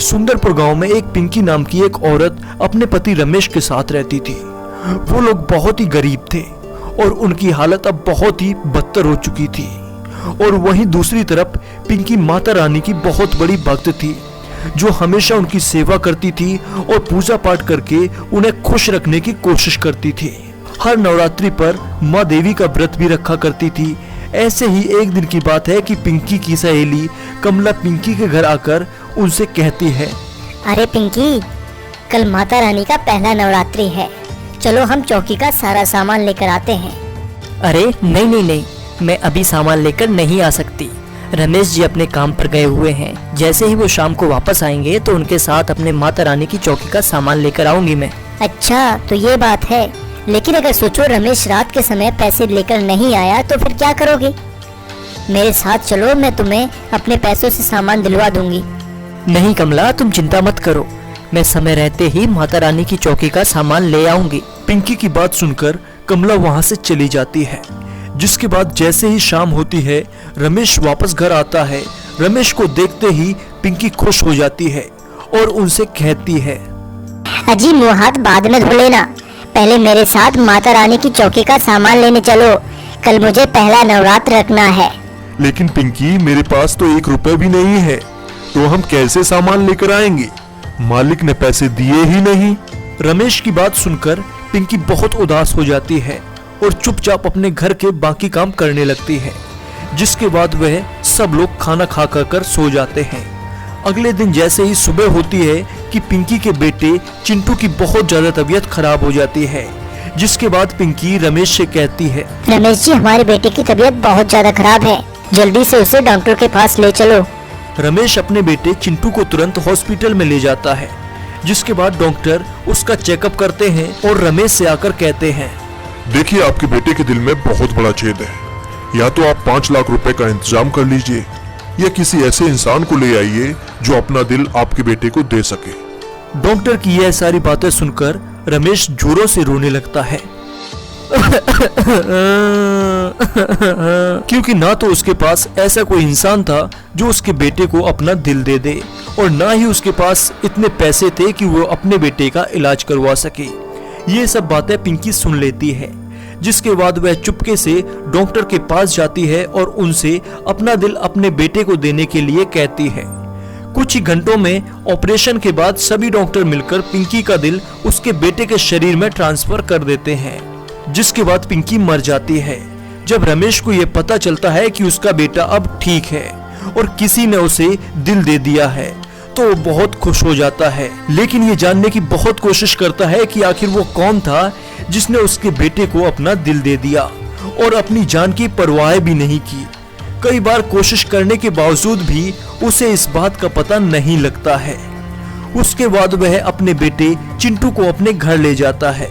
सुंदरपुर गांव में एक पिंकी नाम की एक औरत अपने पति रमेश के साथ रहती थी। वो लोग बहुत ही गरीब थे और उनकी हालत अब बहुत ही बदतर हो चुकी थी। और वहीं दूसरी तरफ पिंकी माता रानी की बहुत बड़ी भक्त थी, जो हमेशा उनकी सेवा करती थी और पूजा पाठ करके उन्हें खुश रखने की कोशिश करती थी। हर नवरात्रि पर माँ देवी का व्रत भी रखा करती थी। ऐसे ही एक दिन की बात है कि पिंकी की सहेली कमला पिंकी के घर आकर उनसे कहती है, अरे पिंकी, कल माता रानी का पहला नवरात्रि है, चलो हम चौकी का सारा सामान लेकर आते हैं। अरे नहीं, मैं अभी सामान लेकर नहीं आ सकती। रमेश जी अपने काम पर गए हुए हैं। जैसे ही वो शाम को वापस आएंगे तो उनके साथ अपने माता रानी की चौकी का सामान लेकर आऊंगी मैं। अच्छा, तो ये बात है। लेकिन अगर सोचो रमेश रात के समय पैसे लेकर नहीं आया तो फिर क्या करोगे? मेरे साथ चलो, मैं तुम्हें अपने पैसों से सामान दिलवा दूंगी। नहीं कमला, तुम चिंता मत करो, मैं समय रहते ही माता रानी की चौकी का सामान ले आऊंगी। पिंकी की बात सुनकर कमला वहां से चली जाती है। जिसके बाद जैसे ही शाम होती है, रमेश वापस घर आता है। रमेश को देखते ही पिंकी खुश हो जाती है और उनसे कहती है, अजी मुँह हाथ बाद में धो लेना, पहले मेरे साथ माता रानी की चौकी का सामान लेने चलो, कल मुझे पहला नवरात्र रखना है। लेकिन पिंकी, मेरे पास तो 1 रुपए भी नहीं है, तो हम कैसे सामान लेकर आएंगे? मालिक ने पैसे दिए ही नहीं। रमेश की बात सुनकर पिंकी बहुत उदास हो जाती है और चुपचाप अपने घर के बाकी काम करने लगती है। जिसके बाद वह सब लोग खाना खा कर सो जाते हैं। अगले दिन जैसे ही सुबह होती है कि पिंकी के बेटे चिंटू की बहुत ज्यादा तबीयत खराब हो जाती है। जिसके बाद पिंकी रमेश से कहती है, रमेश जी, हमारे बेटे की तबीयत बहुत ज्यादा खराब है, जल्दी से उसे डॉक्टर के पास ले चलो। रमेश अपने बेटे चिंटू को तुरंत हॉस्पिटल में ले जाता है। जिसके बाद डॉक्टर उसका चेकअप करते हैं और रमेश से आकर कहते हैं, देखिए, आपके बेटे के दिल में बहुत बड़ा छेद है, या तो आप 5 लाख रुपए का इंतजाम कर लीजिए या किसी ऐसे इंसान को ले आइए जो अपना दिल आपके बेटे को दे सके। डॉक्टर की यह सारी बातें सुनकर रमेश जोरों से रोने लगता है। क्योंकि ना तो उसके पास ऐसा कोई इंसान था जो उसके बेटे को अपना दिल दे दे, और ना ही उसके पास इतने पैसे थे कि वो अपने बेटे का इलाज करवा सके। ये सब बातें पिंकी सुन लेती है। जिसके बाद वह चुपके से डॉक्टर के पास जाती है और उनसे अपना दिल अपने बेटे को देने के लिए कहती है। कुछ ही घंटों में ऑपरेशन के बाद सभी डॉक्टर मिलकर पिंकी का दिल उसके बेटे के शरीर में ट्रांसफर कर देते हैं। जिसके बाद पिंकी मर जाती है। जब रमेश को यह पता चलता है कि उसका बेटा अब ठीक है और किसी ने उसे दिल दे दिया है, तो वो बहुत खुश हो जाता है। लेकिन ये जानने की बहुत कोशिश करता है कि आखिर वो कौन था जिसने उसके बेटे को अपना दिल दे दिया और अपनी जान की परवाह भी नहीं की। कई बार कोशिश करने के बावजूद भी उसे इस बात का पता नहीं लगता है। उसके बाद वह अपने बेटे चिंटू को अपने घर ले जाता है।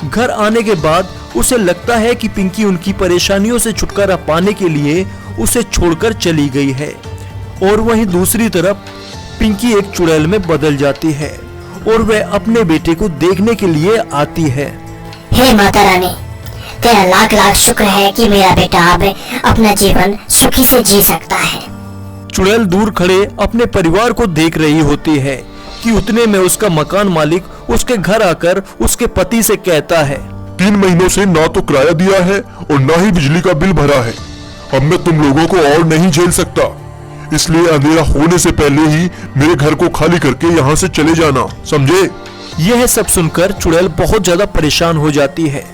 घर आने के बाद उसे लगता है कि पिंकी उनकी परेशानियों से छुटकारा पाने के लिए उसे छोड़कर चली गई है। और वहीं दूसरी तरफ पिंकी एक चुड़ैल में बदल जाती है और वह अपने बेटे को देखने के लिए आती है। हे माता रानी, तेरा लाख लाख शुक्र है कि मेरा बेटा अब अपना जीवन सुखी से जी सकता है। चुड़ैल दूर खड़े अपने परिवार को देख रही होती है कि उतने में उसका मकान मालिक उसके घर आकर उसके पति से कहता है, 3 महीनों से ना तो किराया दिया है और ना ही बिजली का बिल भरा है। अब मैं तुम लोगों को और नहीं झेल सकता, इसलिए अंधेरा होने से पहले ही मेरे घर को खाली करके यहाँ से चले जाना, समझे? यह सब सुनकर चुड़ैल बहुत ज्यादा परेशान हो जाती है।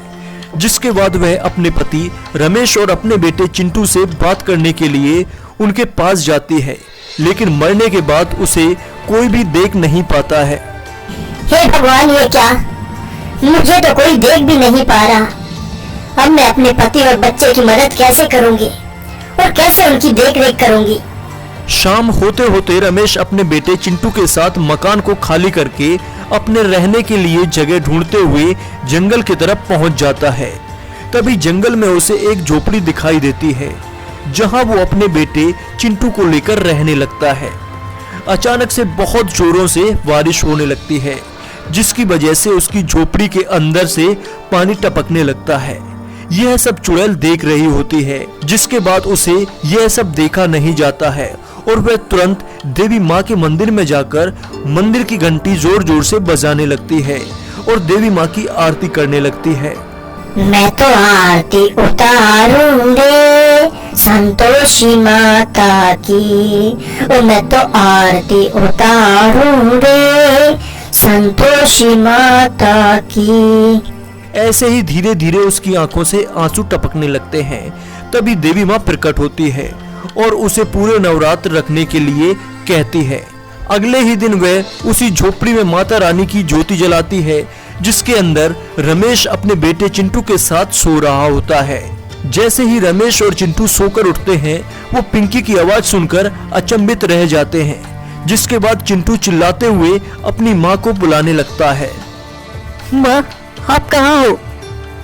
जिसके बाद वह अपने पति रमेश और अपने बेटे चिंटू से बात करने के लिए उनके पास जाती है। लेकिन मरने के बाद उसे कोई भी देख नहीं पाता है। हे भगवान, ये क्या? मुझे तो कोई देख भी नहीं पा रहा। अब मैं अपने पति और बच्चे की मदद कैसे करूंगी और कैसे उनकी देखरेख करूंगी? शाम होते होते रमेश अपने बेटे चिंटू के साथ मकान को खाली करके अपने रहने के लिए जगह ढूंढते हुए जंगल की तरफ पहुंच जाता है। तभी जंगल में उसे एक झोपड़ी दिखाई देती है, जहां वो अपने बेटे चिंटू को लेकर रहने लगता है। अचानक से बहुत जोरों से बारिश होने लगती है, जिसकी वजह से उसकी झोपड़ी के अंदर से पानी टपकने लगता है। यह सब चुड़ैल देख रही होती है। जिसके बाद उसे यह सब देखा नहीं जाता है और वह तुरंत देवी माँ के मंदिर में जाकर मंदिर की घंटी जोर जोर से बजाने लगती है और देवी माँ की आरती करने लगती है। मैं तो आरती उतारूंगे संतोषी माता की, ओ मैं तो आरती उतारूंगे संतोषी माता की। ऐसे ही धीरे धीरे उसकी आंखों से आंसू टपकने लगते हैं। तभी देवी माँ प्रकट होती है और उसे पूरे नवरात्र रखने के लिए कहती है। अगले ही दिन वह उसी झोपड़ी में माता रानी की ज्योति जलाती है, जिसके अंदर रमेश अपने बेटे चिंटू के साथ सो रहा होता है। जैसे ही रमेश और चिंटू सोकर उठते हैं, वो पिंकी की आवाज सुनकर अचंभित रह जाते हैं, जिसके बाद चिंटू चिल्लाते हुए अपनी माँ को बुलाने लगता है। माँ, आप कहाँ हो?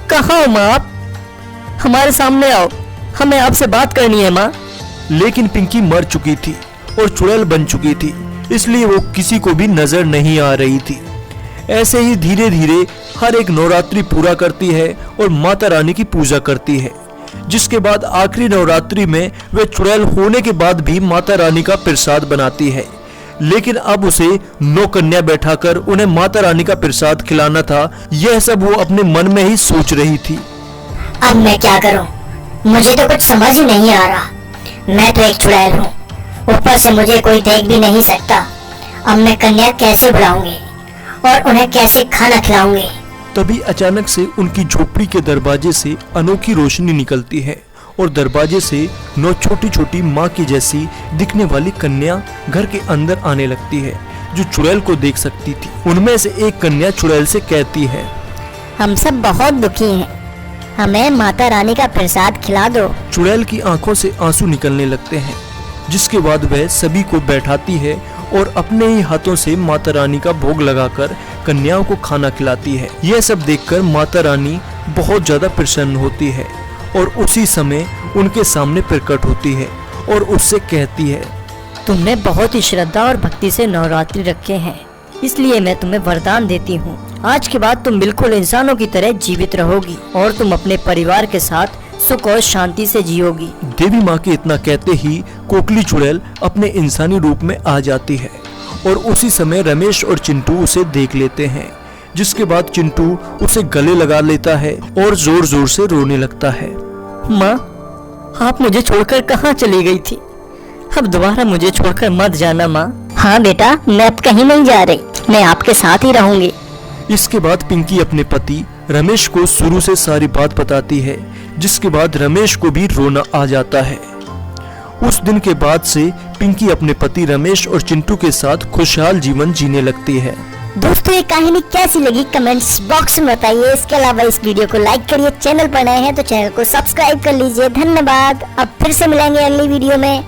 कहाँ हो माँ आप? हमारे सामने आओ, हमें आपसे बात करनी है माँ। लेकिन पिंकी मर चुकी थी और चुड़ैल बन चुकी थी, इसलिए वो किसी को भी नजर नहीं आ रही थी। ऐसे ही धीरे धीरे हर एक नवरात्रि पूरा करती है और माता रानी की पूजा करती है, जिसके बाद आखिरी नवरात्रि में वे चुड़ैल होने के बाद भी माता रानी का प्रसाद बनाती है। लेकिन अब उसे 9 कन्या बैठाकर उन्हें माता रानी का प्रसाद खिलाना था। यह सब वो अपने मन में ही सोच रही थी। अब मैं क्या करूं? मुझे तो कुछ समझ ही नहीं आ रहा। मैं तो एक चुड़ैल हूँ, ऊपर से मुझे कोई देख भी नहीं सकता। अब मैं कन्या कैसे बुलाऊंगी और उन्हें कैसे खाना खिलाऊंगी? तभी अचानक से उनकी झोपड़ी के दरवाजे से अनोखी रोशनी निकलती है और दरवाजे से 9 छोटी छोटी माँ की जैसी दिखने वाली कन्या घर के अंदर आने लगती है, जो चुड़ैल को देख सकती थी। उनमें से एक कन्या चुड़ैल से कहती है, हम सब बहुत दुखी हैं, हमें माता रानी का प्रसाद खिला दो। चुड़ैल की आंखों से आंसू निकलने लगते हैं, जिसके बाद वह सभी को बैठाती है और अपने ही हाथों से माता रानी का भोग लगाकर कन्याओं को खाना खिलाती है। यह सब देखकर माता रानी बहुत ज्यादा प्रसन्न होती है और उसी समय उनके सामने प्रकट होती है और उससे कहती है, तुमने बहुत ही श्रद्धा और भक्ति से नवरात्रि रखे हैं, इसलिए मैं तुम्हें वरदान देती हूँ। आज के बाद तुम बिल्कुल इंसानों की तरह जीवित रहोगी और तुम अपने परिवार के साथ सुख और शांति से जियोगी। देवी माँ के इतना कहते ही कोकली चुड़ैल अपने इंसानी रूप में आ जाती है और उसी समय रमेश और चिंटू उसे देख लेते हैं, जिसके बाद चिंटू उसे गले लगा लेता है और जोर जोर से रोने लगता है। माँ, आप मुझे छोड़कर कहाँ चली गई थी? अब दोबारा मुझे छोड़कर मत जाना माँ। हाँ बेटा, मैं अब कहीं नहीं जा रही, मैं आपके साथ ही रहूंगी। इसके बाद पिंकी अपने पति रमेश को शुरू से सारी बात बताती है, जिसके बाद रमेश को भी रोना आ जाता है। उस दिन के बाद से पिंकी अपने पति रमेश और चिंटू के साथ खुशहाल जीवन जीने लगती है। दोस्तों, ये कहानी कैसी लगी कमेंट्स बॉक्स में बताइए। इसके अलावा इस वीडियो को लाइक करिए, चैनल पर नए हैं तो चैनल को सब्सक्राइब कर लीजिए। धन्यवाद। अब फिर से मिलेंगे अगली वीडियो में।